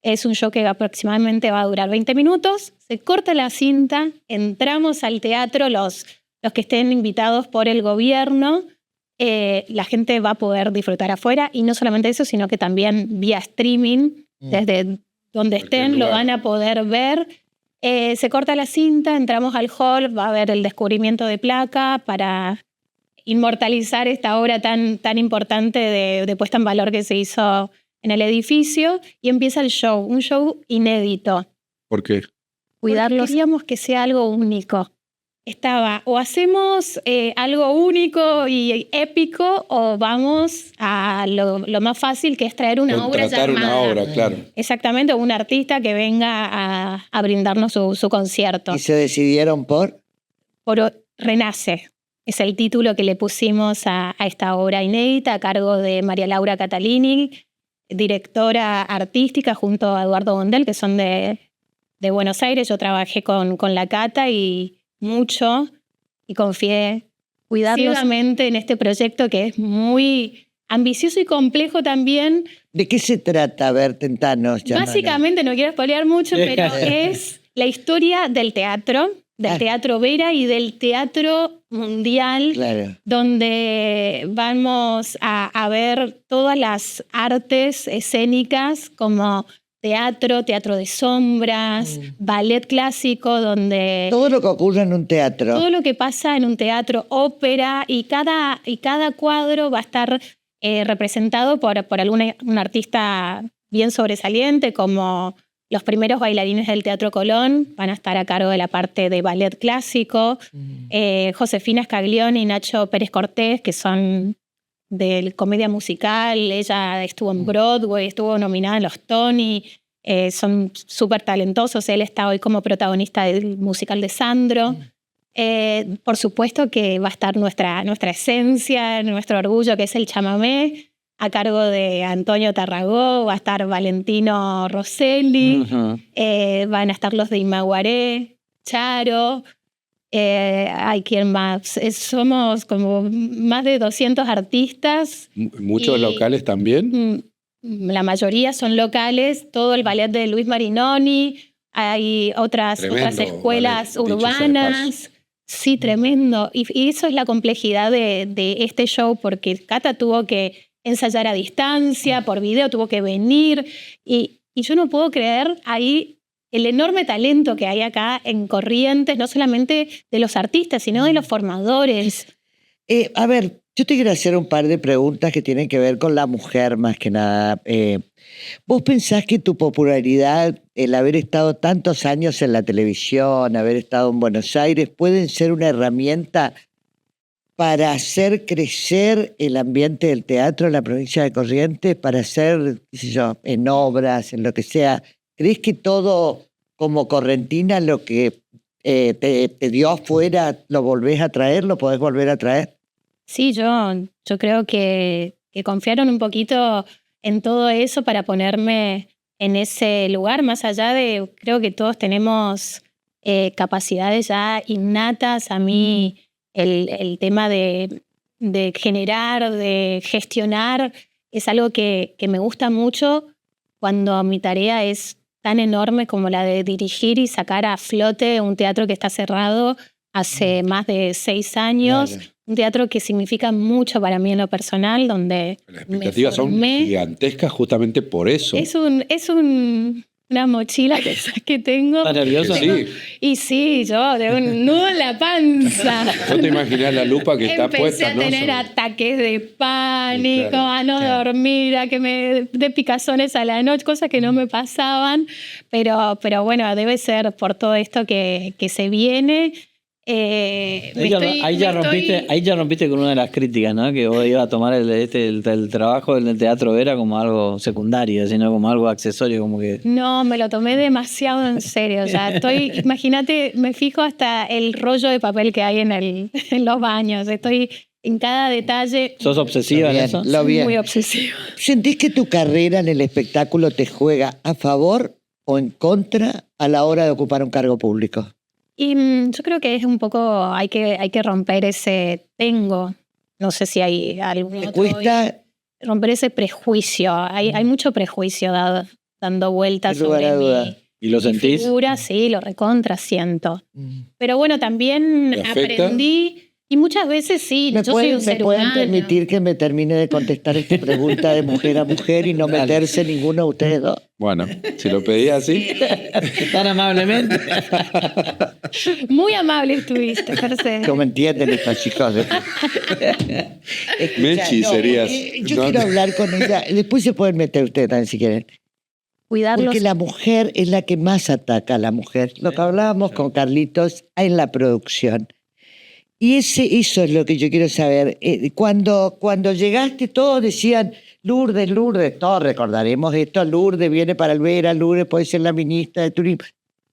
Es un show que aproximadamente va a durar 20 minutos, se corta la cinta, entramos al teatro, los que estén invitados por el gobierno, la gente va a poder disfrutar afuera y no solamente eso, sino que también vía streaming, desde donde estén, lo van a poder ver. Se corta la cinta, entramos al hall, va a haber el descubrimiento de placa para inmortalizar esta obra tan importante de puesta en valor que se hizo en el edificio y empieza el show, un show inédito. ¿Por qué? Cuidarlos. Queríamos que sea algo único. Estaba, o hacemos algo único y épico, o vamos a lo más fácil, que es traer una obra llamada. Contratar una obra, claro. Exactamente, un artista que venga a brindarnos su concierto. ¿Y se decidieron por? Por Renace. Es el título que le pusimos a esta obra inédita, a cargo de María Laura Catalini, directora artística, junto a Eduardo Bondel, que son de Buenos Aires. Yo trabajé con la Cata y mucho y confié cuidadosamente en este proyecto que es muy ambicioso y complejo también. ¿De qué se trata? A ver, tentanos. Básicamente, no quiero spoilear mucho, pero es la historia del teatro Vera y del teatro mundial, claro, donde vamos a ver todas las artes escénicas como teatro de sombras, ballet clásico, donde... Todo lo que ocurre en un teatro. Todo lo que pasa en un teatro, ópera, y cada cuadro va a estar representado por un artista bien sobresaliente, como los primeros bailarines del Teatro Colón van a estar a cargo de la parte de ballet clásico, Josefina Scaglione y Nacho Pérez Cortés, que son de comedia musical. Ella estuvo en Broadway, estuvo nominada en los Tony, son súper talentosos. Él está hoy como protagonista del musical de Sandro. Por supuesto que va a estar nuestra esencia, nuestro orgullo, que es el chamamé, a cargo de Antonio Tarragó. Va a estar Valentino Rosselli, van a estar los de Imaguaré, Charo. Hay quien más. Somos como más de 200 artistas. ¿Muchos locales también? la mayoría son locales, todo el ballet de Luis Marinoni, hay otras Tremendo escuelas ballet, dicho sea de urbanas. Sí, tremendo. Y eso es la complejidad de este show, porque Cata tuvo que ensayar a distancia, por video, tuvo que venir. Y yo no puedo creer ahí el enorme talento que hay acá en Corrientes, no solamente de los artistas, sino de los formadores. A ver, yo te quiero hacer un par de preguntas que tienen que ver con la mujer más que nada. ¿Vos pensás que tu popularidad, el haber estado tantos años en la televisión, haber estado en Buenos Aires, pueden ser una herramienta para hacer crecer el ambiente del teatro en la provincia de Corrientes, para hacer, qué sé yo, en obras, en lo que sea? ¿Crees que todo como correntina lo que te dio afuera lo volvés a traer, lo podés volver a traer? Sí, yo creo que confiaron un poquito en todo eso para ponerme en ese lugar, más allá de, creo que todos tenemos capacidades ya innatas. A mí el tema de generar, de gestionar, es algo que me gusta mucho cuando mi tarea es tan enorme como la de dirigir y sacar a flote un teatro que está cerrado hace más de 6 años. Claro. Un teatro que significa mucho para mí en lo personal, donde Las expectativas son gigantescas justamente por eso. Es una mochila que tengo. ¿Estás nerviosa? Sí. Y sí, yo de un nudo en la panza. No te imaginas la lupa que está Empecé puesta, a ¿no? tener ataques de pánico, Sí, claro, a no dormir, a que me de picazones a la noche, cosas que no me pasaban. Pero bueno, debe ser por todo esto que se viene. Ahí ya rompiste con una de las críticas, ¿no? Que vos ibas a tomar el trabajo en el Teatro Vera como algo secundario, sino como algo accesorio, como que... No, me lo tomé demasiado en serio. O sea, imagínate, me fijo hasta el rollo de papel que hay en los baños. Estoy en cada detalle. ¿Sos obsesiva en eso? Lo bien. Muy obsesiva. ¿Sentís que tu carrera en el espectáculo te juega a favor o en contra a la hora de ocupar un cargo público? Y yo creo que es un poco, hay que romper ese tengo. No sé si hay algún ¿Te otro. cuesta? Romper ese prejuicio. Hay mucho prejuicio dando vueltas Sin lugar sobre a duda. mi ¿Y lo sentís? figura. Sí, lo recontra siento. Pero bueno, también ¿Te afecta? aprendí, y muchas veces sí, ¿Me yo soy un pueden ser humano. permitir que me termine de contestar esta pregunta de mujer a mujer y no meterse ninguno de ustedes dos? Bueno, si lo pedías así. Tan amablemente. Muy amable estuviste, Mercedes. ¿Cómo entienden estos chicos? Mechi serías, Yo ¿no? quiero hablar con ella. Después se pueden meter ustedes también si quieren. Cuidarlos. Porque la mujer es la que más ataca a la mujer. Lo que hablábamos con Carlitos en la producción. Y eso es lo que yo quiero saber. Cuando llegaste, todos decían, Lourdes, todos recordaremos esto, Lourdes viene para el Vera, Lourdes puede ser la ministra de Turismo.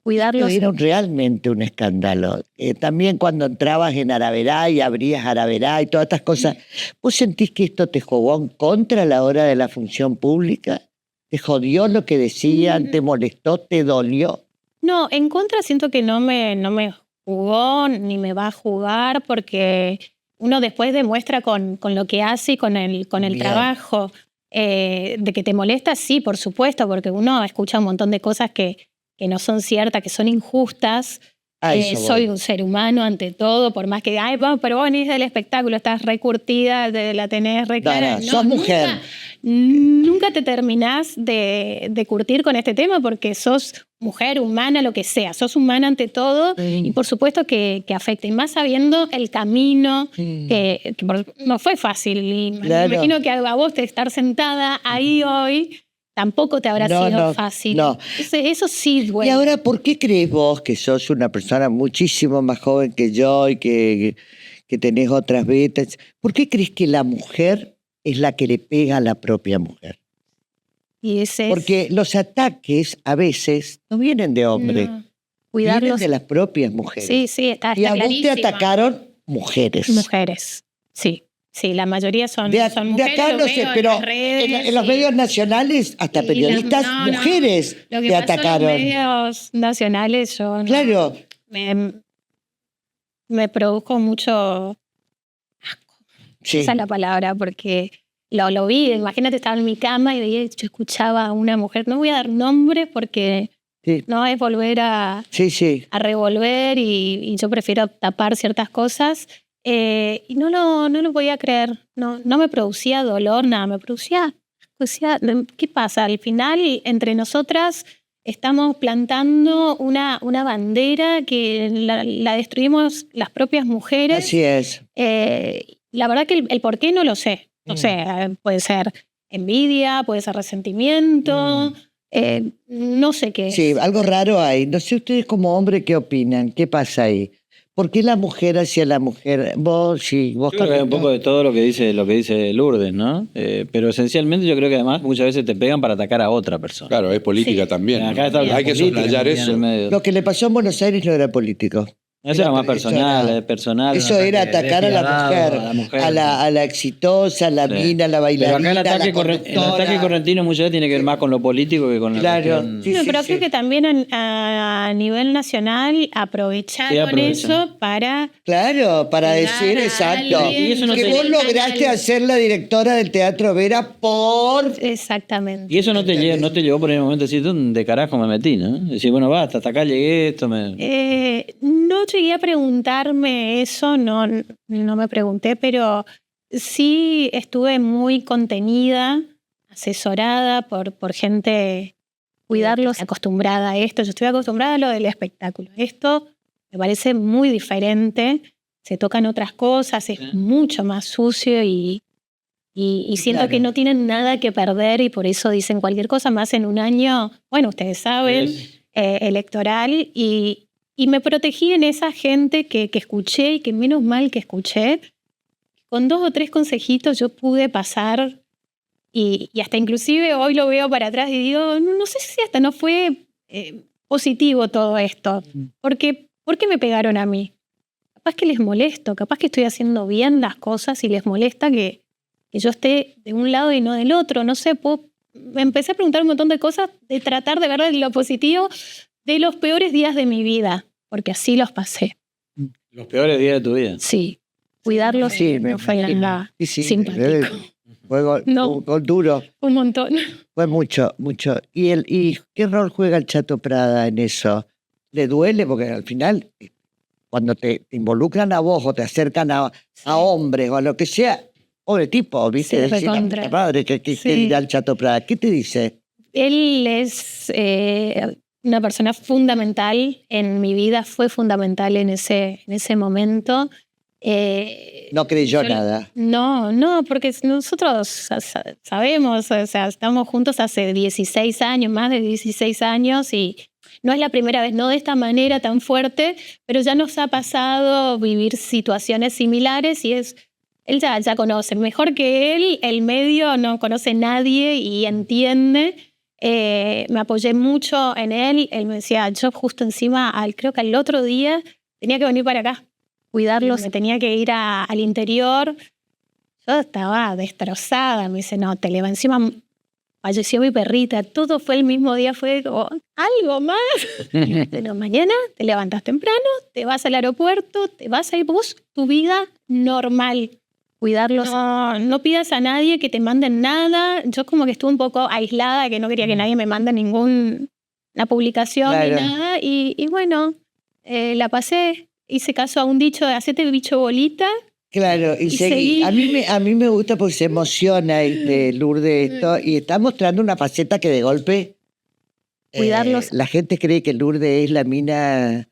Cuidarlos. Era realmente un escándalo. También cuando entrabas en Araverá y abrías Araverá y todas estas cosas, ¿vos sentís que esto te jugó en contra a la hora de la función pública? ¿Te jodió lo que decían? ¿Te molestó? ¿Te dolió? No, en contra siento que no me jugó ni me va a jugar, porque uno después demuestra con lo que hace y con el Bien. trabajo. De que te molesta, sí, por supuesto, porque uno escucha un montón de cosas que no son ciertas, que son injustas. Soy un ser humano ante todo, por más que, pero vos venís del espectáculo, estás recurtida, la tenés re clara. No, sos mujer. Nunca te terminás de curtir con este tema, porque sos mujer, humana, lo que sea. Sos humana ante todo, y por supuesto que afecta. Y más sabiendo el camino, que no fue fácil. Y Claro. me imagino que a vos de estar sentada ahí hoy tampoco te habrá sido fácil. No. Eso sí duele. Y ahora, ¿por qué crees vos, que sos una persona muchísimo más joven que yo y que tenés otras vetas, por qué crees que la mujer es la que le pega a la propia mujer? Y ese Porque los ataques a veces no vienen de hombres, vienen cuidarlos. de las propias mujeres. Sí, está Y a vos te clarísimo. atacaron mujeres. Mujeres, sí. Sí, la mayoría son De mujeres. acá lo no veo sé, en pero las redes, en los sí. medios nacionales, hasta Y periodistas no. mujeres Lo que te pasó atacaron. en los medios nacionales, yo no- Claro. me produjo mucho, Sí. esa es la palabra, porque lo vi, imagínate, estaba en mi cama y yo escuchaba a una mujer, no voy a dar nombres porque Sí. no es volver a revolver y yo prefiero tapar ciertas cosas. Y no lo podía creer, no me producía dolor, nada, me producía, ¿qué pasa? Al final, entre nosotras estamos plantando una bandera que la destruimos las propias mujeres. Así es. La verdad que el por qué no lo sé. No sé, puede ser envidia, puede ser resentimiento, no sé qué es. Sí, algo raro hay. No sé ustedes como hombre qué opinan, qué pasa ahí. ¿Por qué la mujer hacia la mujer? Vos, Yo creo que hay un poco de todo lo que dice Lourdes, ¿no? Pero esencialmente yo creo que además muchas veces te pegan para atacar a otra persona. Claro, es política también. ¿no? Acá está la Hay que política soslayar metida en eso. el medio. Lo que le pasó en Buenos Aires no era político. Eso era más Eso personal, era- es personal. Eso un era ataque atacar a despiadado, la mujer, a la exitosa, a la Sí. mina, a la Pero bailarina, acá el a la ataque conductora. correntino muchas veces tiene que ver más con lo político que con la Claro, cuestión. sí, No, sí, pero sí. creo que también a nivel nacional aprovecharon Sí, aprovechan. eso para... Claro, para Llegar decir, a exacto, alguien Y eso no que te- vos lograste hacer la directora del Teatro Vera por... Exactamente. Y eso no te llevó por el momento a decir, ¿dónde carajo me metí? ¿No? Decir, bueno, basta, hasta acá llegué, esto me... No llegué a preguntarme eso, no me pregunté, pero sí estuve muy contenida, asesorada por gente, cuidarlos, acostumbrada a esto. Yo estoy acostumbrada a lo del espectáculo. Esto me parece muy diferente, se tocan otras cosas, es mucho más sucio y siento Claro. que no tienen nada que perder y por eso dicen cualquier cosa, más en un año, bueno, ustedes saben, electoral, y me protegí en esa gente que escuché y que menos mal que escuché. Con 2 o 3 consejitos yo pude pasar y hasta inclusive hoy lo veo para atrás y digo, no sé si hasta no fue positivo todo esto. Porque, ¿por qué me pegaron a mí? Capaz que les molesto, capaz que estoy haciendo bien las cosas y les molesta que yo esté de un lado y no del otro. No sé, me empecé a preguntar un montón de cosas, de tratar de ver lo positivo de los peores días de mi vida, porque así los pasé. Los peores días de tu vida. Sí, cuidarlos Sí, no fue nada Sí, sí, simpático. Fue No. duro, Un montón. fue mucho. ¿Y qué rol juega el Chato Prada en eso? ¿Le duele? Porque al final, cuando te involucran a vos o te acercan a hombres o a lo que sea, pobre tipo, ¿viste? Sí, Decir, recontra. "La madre, ¿qué Sí. dirá el Chato Prada? ¿Qué te dice? Él es una persona fundamental en mi vida, fue fundamental en ese momento. No creyó Yo- nada. No, porque nosotros sabemos, o sea, estamos juntos hace 16 años, más de 16 años, y no es la primera vez, no de esta manera tan fuerte, pero ya nos ha pasado vivir situaciones similares y él ya conoce, mejor que él, el medio no conoce nadie y entiende. Me apoyé mucho en él me decía, yo justo encima, creo que al otro día tenía que venir para acá, cuidarlos, me tenía que ir al interior. Yo estaba destrozada, me dice, no, te levantás, encima falleció mi perrita, todo fue el mismo día, fue como, algo más. Pero mañana te levantas temprano, te vas al aeropuerto, te vas a ir vos, tu vida normal. Cuidarlos. No pidas a nadie que te manden nada. Yo como que estuve un poco aislada, que no quería que nadie me mande ninguna publicación ni Claro. nada. Y bueno, la pasé, hice caso a un dicho de hacete bicho bolita. Claro, y seguí. a mí me gusta porque se emociona Lourdes esto y está mostrando una faceta que de golpe Cuidarlos. la gente cree que Lourdes es la mina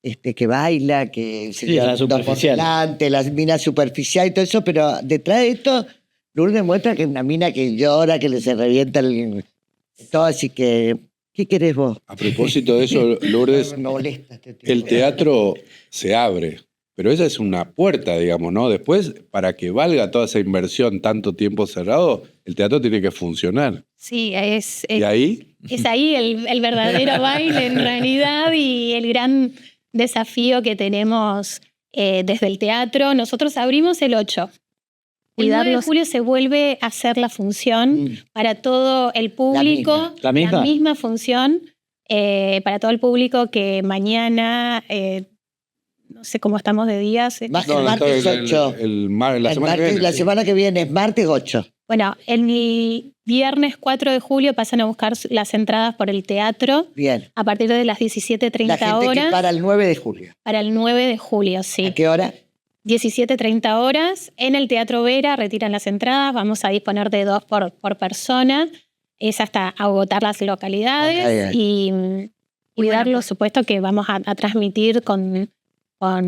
que baila, que se Sí, lleva la todo por superficial. delante, la mina superficial y todo eso, pero detrás de esto Lourdes muestra que es una mina que llora, que le se revienta todo, así que ¿qué querés vos? A propósito de eso, Lourdes, Me molesta este tipo. el teatro se abre, pero esa es una puerta, digamos, ¿no? Después, para que valga toda esa inversión tanto tiempo cerrado, el teatro tiene que funcionar. Sí, es Y ahí, ahí el verdadero baile en realidad y el gran desafío que tenemos desde el teatro. Nosotros abrimos el 8. El 9 de julio se vuelve a hacer la función para todo el público. ¿La misma? La misma función para todo el público que mañana, no sé cómo estamos de días. Martes 8. la semana que viene. La sí. semana que viene es martes 8. Bueno, el viernes 4 de julio pasan a buscar las entradas por el teatro Bien. a partir de las La 17:30 gente horas. que para el 9 de julio. Para el 9 de julio, sí. ¿A qué hora? 17:30 horas. En el Teatro Vera retiran las entradas. Vamos a disponer de 2 por persona. Es hasta agotar las localidades. Ok. Y cuidar, por supuesto, que vamos a transmitir con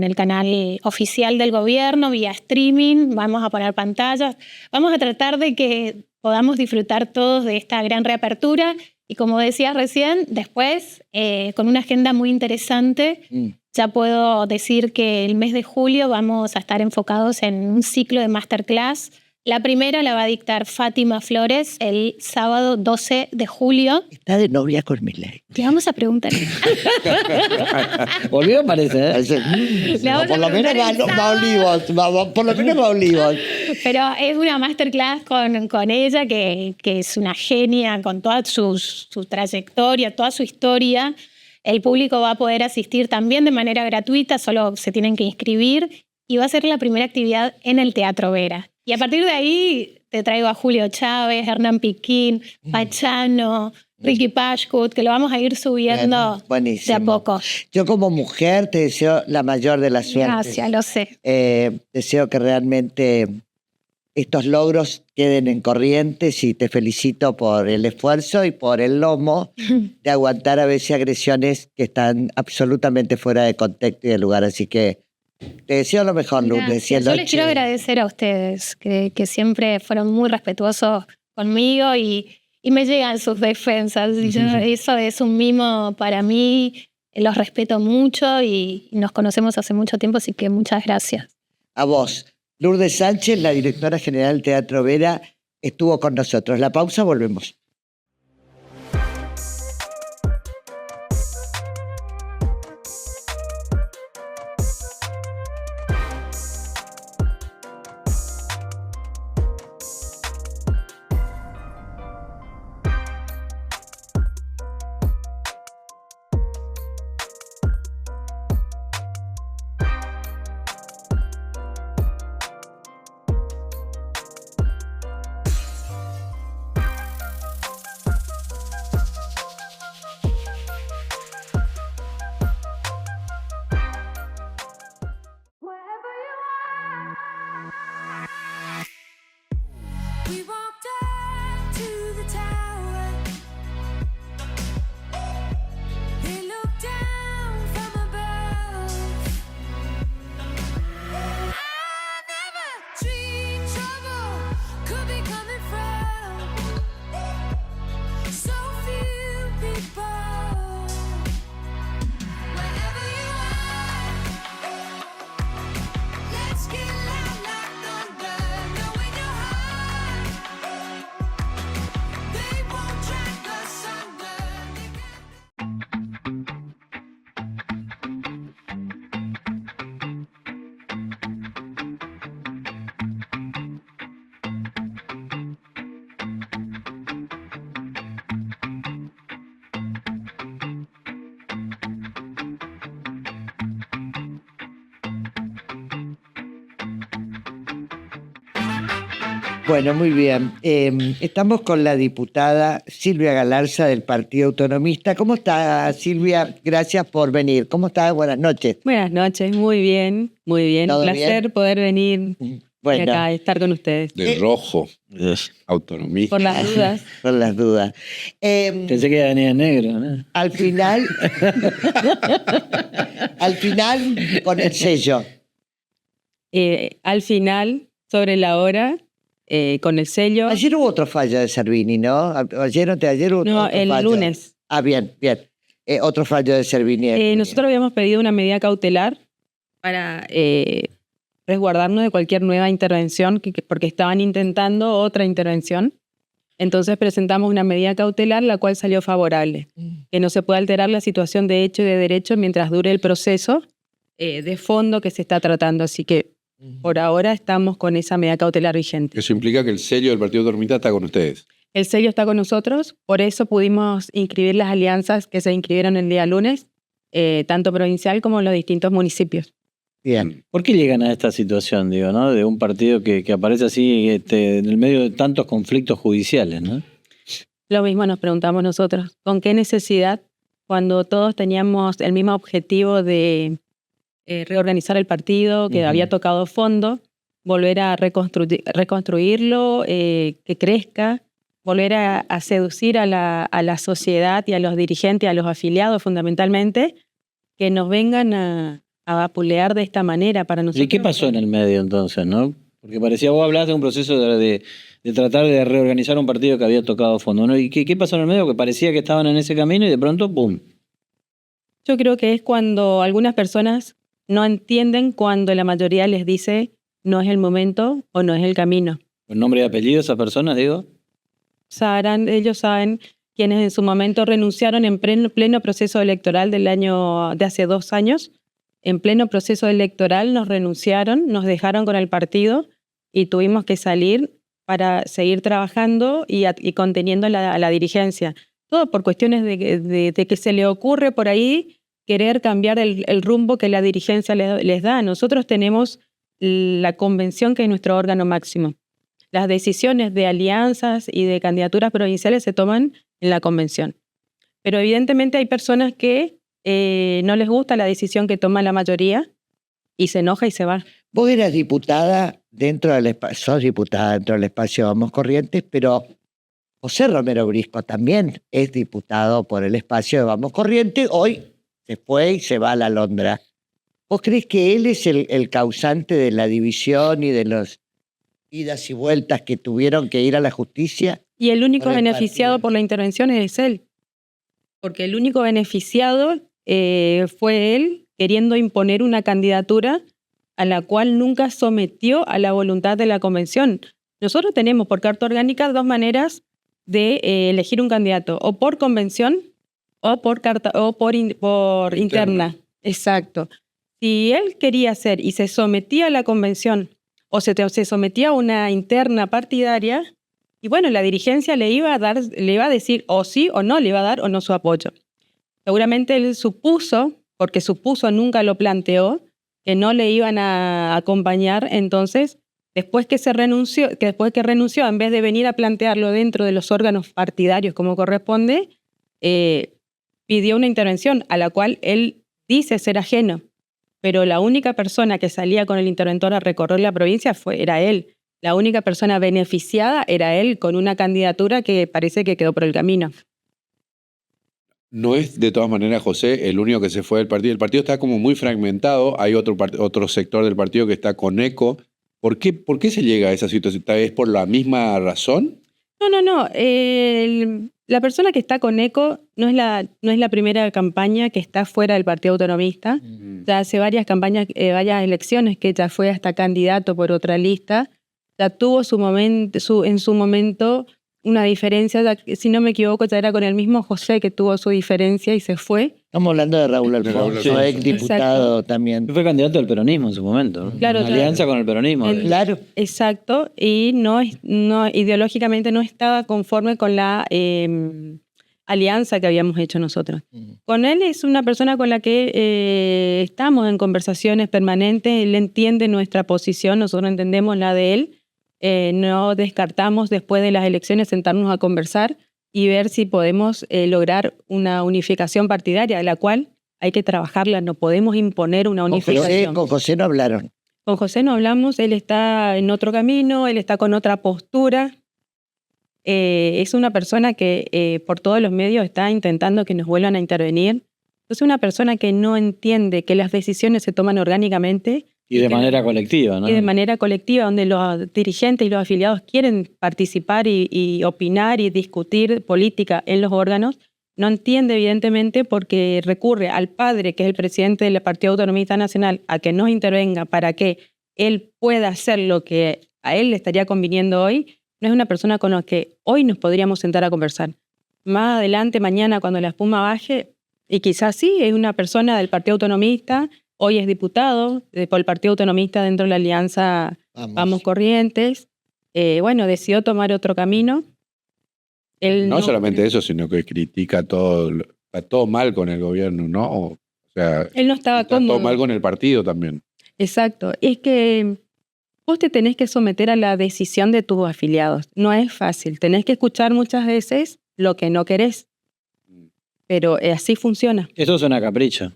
el canal oficial del gobierno, vía streaming. Vamos a poner pantallas. Vamos a tratar de que podamos disfrutar todos de esta gran reapertura. Y como decías recién, después, con una agenda muy interesante, ya puedo decir que el mes de julio vamos a estar enfocados en un ciclo de masterclass. La primera la va a dictar Fátima Flores el sábado 12 de julio. Está de novia con Milei. Le vamos a preguntar. Volvió, parece, ¿eh? vamos Por a lo menos preguntar el va a Olivos. Por lo menos va a Olivos. Pero es una masterclass con ella, que es una genia, con toda su trayectoria, toda su historia. El público va a poder asistir también de manera gratuita, solo se tienen que inscribir. Y va a ser la primera actividad en el Teatro Vera. Y a partir de ahí te traigo a Julio Chávez, Hernán Piquín, Pachano, Ricky Pashkut, que lo vamos a ir subiendo de Buenísimo. a poco. Yo como mujer te deseo la mayor de las suertes. Gracias, lo sé. Deseo que realmente estos logros queden en Corrientes y te felicito por el esfuerzo y por el lomo de aguantar a veces agresiones que están absolutamente fuera de contexto y de lugar. Así que te deseo lo mejor, Lourdes. Gracias. Yo les quiero agradecer a ustedes, que siempre fueron muy respetuosos conmigo y me llegan sus defensas. Y eso es un mimo para mí. Los respeto mucho y nos conocemos hace mucho tiempo, así que muchas gracias. A vos. Lourdes Sánchez, la directora general del Teatro Vera, estuvo con nosotros. La pausa, volvemos. We walked up to the tower. They looked down from above. I never dreamed trouble could be coming from so few people. Wherever you are, let's get loud like thunder. Knowing your heart, they won't drag us under. Bueno, muy bien. Estamos con la diputada Silvia Galarza del Partido Autonomista. ¿Cómo está, Silvia? Gracias por venir. ¿Cómo está? Buenas noches. Buenas noches, muy bien, muy bien. ¿Todo Un placer bien? poder venir Bueno, acá, estar con ustedes. De rojo, autonomista. Por las dudas. por las dudas. Pensé que venía en negro, ¿no? Al final, con el sello. Al final, sobre la hora, con el sello. Ayer hubo otro fallo de Servini, ¿no? Ayer o ayer hubo No, otro el fallo. lunes. Ah, bien, bien. Otro fallo de Servini. Nosotros habíamos pedido una medida cautelar para resguardarnos de cualquier nueva intervención, porque estaban intentando otra intervención. Entonces presentamos una medida cautelar, la cual salió favorable. Que no se puede alterar la situación de hecho y de derecho mientras dure el proceso de fondo que se está tratando. Así que por ahora estamos con esa medida cautelar vigente. Eso implica que el sello del Partido Autonomista está con ustedes. El sello está con nosotros, por eso pudimos inscribir las alianzas que se inscribieron el día lunes, tanto provincial como en los distintos municipios. Bien. ¿Por qué llegan a esta situación, digo, ¿no? De un partido que aparece así en el medio de tantos conflictos judiciales, ¿no? Lo mismo nos preguntamos nosotros. ¿Con qué necesidad, cuando todos teníamos el mismo objetivo de reorganizar el partido, que había tocado fondo, volver a reconstruirlo, que crezca, volver a seducir a la sociedad y a los dirigentes, a los afiliados fundamentalmente, que nos vengan a vapulear de esta manera para nosotros? ¿Y qué pasó en el medio entonces, no? Porque parecía, vos hablabas de un proceso de tratar de reorganizar un partido que había tocado fondo, ¿no? ¿Y qué pasó en el medio? Que parecía que estaban en ese camino y de pronto, ¡pum! Yo creo que es cuando algunas personas no entienden cuando la mayoría les dice no es el momento o no es el camino. ¿Con nombre y apellido esas personas, digo? Ellos saben quienes en su momento renunciaron en pleno proceso electoral de hace 2 años. En pleno proceso electoral nos renunciaron, nos dejaron con el partido y tuvimos que salir para seguir trabajando y conteniendo a la dirigencia. Todo por cuestiones de que se le ocurre por ahí querer cambiar el rumbo que la dirigencia les da. Nosotros tenemos la convención, que es nuestro órgano máximo. Las decisiones de alianzas y de candidaturas provinciales se toman en la convención. Pero evidentemente hay personas que no les gusta la decisión que toma la mayoría y se enoja y se va. Vos eras diputada dentro del espacio, sos diputada dentro del espacio Vamos Corrientes, pero José Romero Brisco también es diputado por el espacio de Vamos Corrientes. Hoy se fue y se va a la Alondra. ¿Vos crees que él es el causante de la división y de las idas y vueltas que tuvieron que ir a la justicia? Y el único Por el beneficiado partido. por la intervención es él. Porque el único beneficiado fue él queriendo imponer una candidatura a la cual nunca sometió a la voluntad de la convención. Nosotros tenemos por carta orgánica 2 maneras de elegir un candidato, o por convención o por interna. Exacto. Si él quería hacer y se sometía a la convención o se sometía a una interna partidaria, y bueno, la dirigencia le iba a decir o sí o no, le iba a dar o no su apoyo. Seguramente él supuso, porque supuso, nunca lo planteó, que no le iban a acompañar. Entonces, después que renunció, en vez de venir a plantearlo dentro de los órganos partidarios como corresponde, pidió una intervención a la cual él dice ser ajeno. Pero la única persona que salía con el interventor a recorrer la provincia era él. La única persona beneficiada era él, con una candidatura que parece que quedó por el camino. No es de todas maneras, José, el único que se fue del partido. El partido está como muy fragmentado. Hay otro sector del partido que está con ECO. ¿Por qué se llega a esa situación? ¿Es por la misma razón? No. La persona que está con ECO no es la primera campaña que está fuera del Partido Autonomista. Ya hace varias campañas, varias elecciones que ya fue hasta candidato por otra lista. Ya tuvo en su momento una diferencia, si no me equivoco, ya era con el mismo José que tuvo su diferencia y se fue. Estamos hablando de Raúl De Raúl Alfonso, Alfonso. ex diputado Exacto. también. Fue candidato del peronismo en su momento, ¿no? Claro, Una claro. alianza con el peronismo. Claro. Exacto, y no ideológicamente no estaba conforme con la alianza que habíamos hecho nosotros. Con él es una persona con la que estamos en conversaciones permanentes, él entiende nuestra posición, nosotros entendemos la de él. No descartamos después de las elecciones sentarnos a conversar y ver si podemos lograr una unificación partidaria, de la cual hay que trabajarla, no podemos imponer una unificación. Con José no hablaron. Con José no hablamos, él está en otro camino, él está con otra postura. Es una persona que por todos los medios está intentando que nos vuelvan a intervenir. Es una persona que no entiende que las decisiones se toman orgánicamente. Y de manera colectiva, ¿no? Y de manera colectiva, donde los dirigentes y los afiliados quieren participar y opinar y discutir política en los órganos. No entiende, evidentemente, porque recurre al padre, que es el presidente del Partido Autonomista Nacional, a que nos intervenga para que él pueda hacer lo que a él le estaría conviniendo hoy. No es una persona con la que hoy nos podríamos sentar a conversar. Más adelante, mañana, cuando la espuma baje, y quizás sí, es una persona del Partido Autonomista. Hoy es diputado por el Partido Autonomista dentro de la alianza Vamos Corrientes. Decidió tomar otro camino. Él No solamente eso, sino que critica todo, está todo mal con el gobierno, ¿no? O sea, Él no estaba está todo cómodo. mal con el partido también. Exacto. Es que vos te tenés que someter a la decisión de tus afiliados. No es fácil. Tenés que escuchar muchas veces lo que no querés. Pero así funciona. Eso suena a capricho.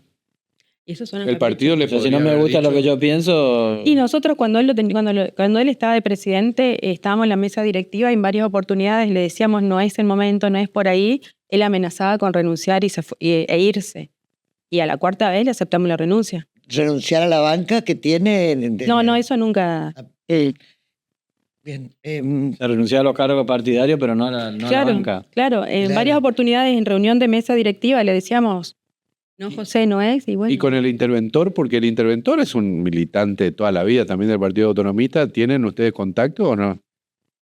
Y eso suena El partido le O sea, si podría no me haber gusta lo dicho- que yo pienso... Y nosotros cuando él estaba de presidente, estábamos en la mesa directiva y en varias oportunidades le decíamos no es el momento, no es por ahí. Él amenazaba con renunciar e irse. Y a la cuarta vez le aceptamos la renuncia. Renunciar a la banca que tiene... No, eso nunca. Bien, Se renuncia a los cargos partidarios, pero no a la, no a la Claro, banca. claro. En Claro. varias oportunidades en reunión de mesa directiva le decíamos, no, José, no es. Y bueno, Y con el interventor, porque el interventor es un militante de toda la vida también del Partido Autonomista, ¿tienen ustedes contacto o no?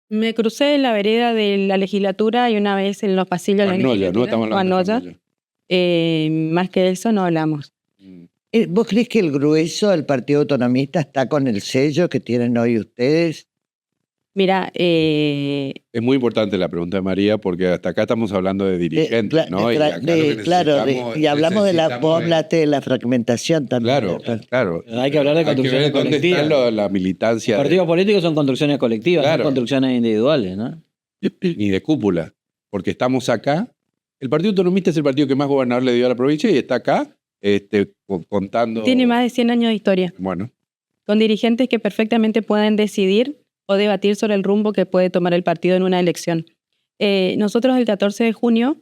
me crucé en la vereda de la legislatura y una vez en los pasillos de la Panoya, ¿no? legislatura. Estamos hablando de Panoya. Panoya. Más que eso no hablamos. ¿vos crees que el grueso del Partido Autonomista está con el sello que tienen hoy ustedes? Mira, Es muy importante la pregunta de María porque hasta acá estamos hablando de dirigentes, ¿no? Y acá lo que Claro, necesitamos- y hablamos de la, necesitamos vos es- hablaste de la fragmentación también. Claro, claro. Hay que hablar de Hay que construcciones ver dónde colectivas. está la militancia Los de- partidos políticos son construcciones colectivas, Claro. no construcciones individuales, ¿no? ni de cúpula, porque estamos acá. El Partido Autonomista es el partido que más gobernador le dio a la provincia y está acá contando... tiene más de 100 años de historia, Bueno, con dirigentes que perfectamente pueden decidir o debatir sobre el rumbo que puede tomar el partido en una elección. Nosotros el 14 de junio,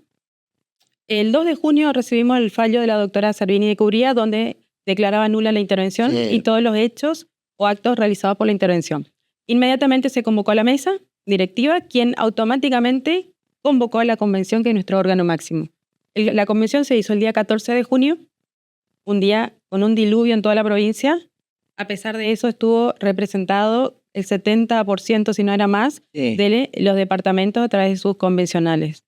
el 2 de junio recibimos el fallo de la doctora Servini de Cubría, donde declaraba nula la intervención Sí. y todos los hechos o actos realizados por la intervención. Inmediatamente se convocó a la mesa directiva, quien automáticamente convocó a la convención, que es nuestro órgano máximo. La convención se hizo el día 14 de junio, un día con un diluvio en toda la provincia. A pesar de eso, estuvo representado el 70%, si no era más, Sí. de los departamentos a través de sus convencionales.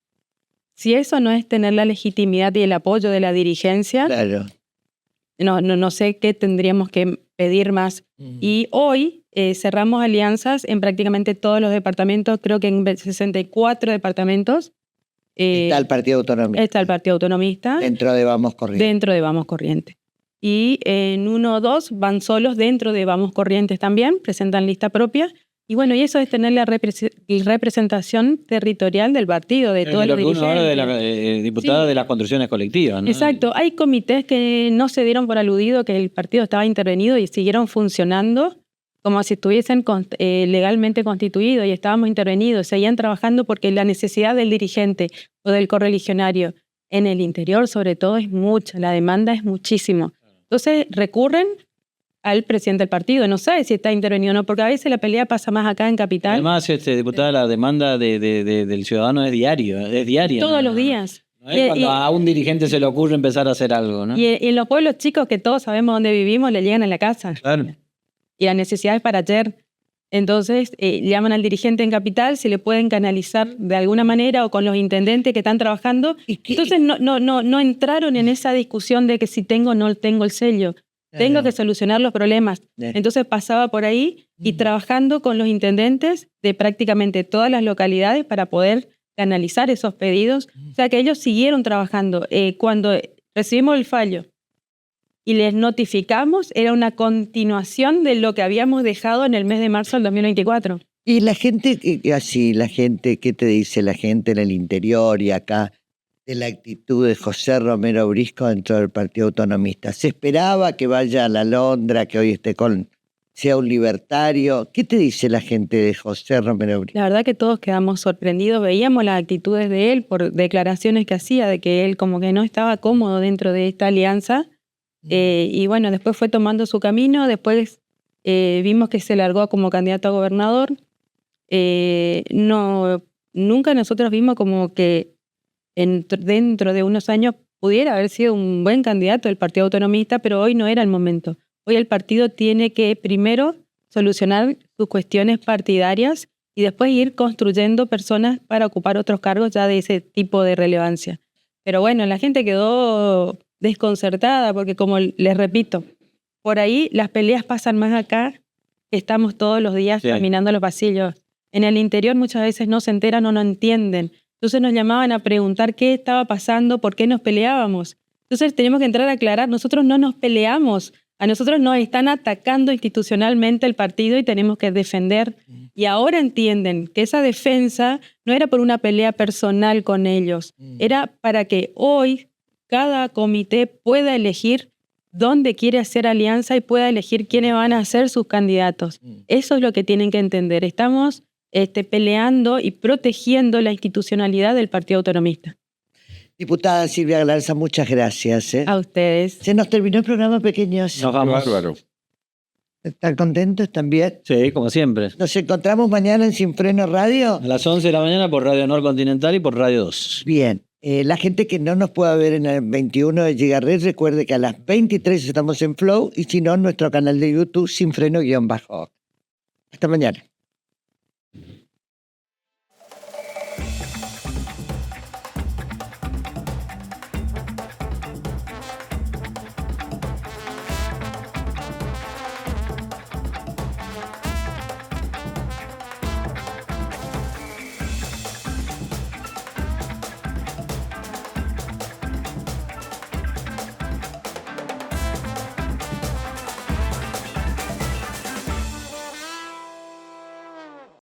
Si eso no es tener la legitimidad y el apoyo de la dirigencia, Claro. no sé qué tendríamos que pedir más. Y hoy cerramos alianzas en prácticamente todos los departamentos, creo que en 64 departamentos Está el Partido Autonomista. está el Partido Autonomista Dentro de Vamos Corrientes. dentro de Vamos Corrientes. Y en 1 o 2 van solos dentro de Vamos Corrientes también, presentan lista propia. Y bueno, y eso es tener la representación territorial del partido, de todos lo los que uno habla de dirigentes. la diputada Sí. de las construcciones colectivas, ¿no? Exacto, hay comités que no se dieron por aludido que el partido estaba intervenido y siguieron funcionando como si estuviesen legalmente constituidos y estábamos intervenidos, seguían trabajando porque la necesidad del dirigente o del correligionario en el interior sobre todo es mucha, la demanda es muchísimo. Entonces recurren al presidente del partido, no sabe si está intervenido o no, porque a veces la pelea pasa más acá en Capital, Además, diputada, la demanda del ciudadano es diaria. todos ¿no? los días. No es cuando a un dirigente se le ocurre empezar a hacer algo, ¿no? Y en los pueblos chicos que todos sabemos dónde vivimos, le llegan a la casa. Claro. Y la necesidad es para ayer. Entonces, llaman al dirigente en Capital, si le pueden canalizar de alguna manera o con los intendentes que están trabajando. Entonces, no entraron en esa discusión de que si tengo o no tengo el sello. Tengo que solucionar los problemas. Claro. Entonces, pasaba por ahí y trabajando con los intendentes de prácticamente todas las localidades para poder canalizar esos pedidos. O sea, que ellos siguieron trabajando. Cuando recibimos el fallo y les notificamos, era una continuación de lo que habíamos dejado en el mes de marzo del 2024. Y la gente, ¿qué te dice la gente en el interior y acá de la actitud de José Romero Brisco dentro del Partido Autonomista? ¿Se esperaba que vaya a la Londra, que hoy sea un libertario? ¿Qué te dice la gente de José Romero Brisco? La verdad que todos quedamos sorprendidos, veíamos las actitudes de él por declaraciones que hacía de que él como que no estaba cómodo dentro de esta alianza. Y bueno, después fue tomando su camino, después vimos que se largó como candidato a gobernador. Nunca nosotros vimos como que dentro de unos años pudiera haber sido un buen candidato del Partido Autonomista, pero hoy no era el momento. Hoy el partido tiene que primero solucionar sus cuestiones partidarias y después ir construyendo personas para ocupar otros cargos ya de ese tipo de relevancia. Pero bueno, la gente quedó desconcertada porque, como les repito, por ahí las peleas pasan más acá, estamos todos los días Sí. caminando los pasillos. En el interior muchas veces no se enteran o no entienden. Entonces nos llamaban a preguntar qué estaba pasando, por qué nos peleábamos. Entonces tenemos que entrar a aclarar, nosotros no nos peleamos, A nosotros nos están atacando institucionalmente el partido y tenemos que defender. Y ahora entienden que esa defensa no era por una pelea personal con ellos, era para que hoy cada comité pueda elegir dónde quiere hacer alianza y pueda elegir quiénes van a ser sus candidatos. Eso es lo que tienen que entender. Estamos peleando y protegiendo la institucionalidad del Partido Autonomista. Diputada Silvia Galarza, muchas gracias. A ustedes. Se nos terminó el programa, pequeños. Nos vamos. Bárbaro. ¿Están contentos también? Sí, como siempre. Nos encontramos mañana en Sin Freno Radio. A las 11 de la mañana por Radio Norcontinental y por Radio 2. Bien. La gente que no nos pueda ver en el 21 de Gigaret, recuerde que a las 23 estamos en Flow y si no, en nuestro canal de YouTube Sin Freno-. Hasta mañana.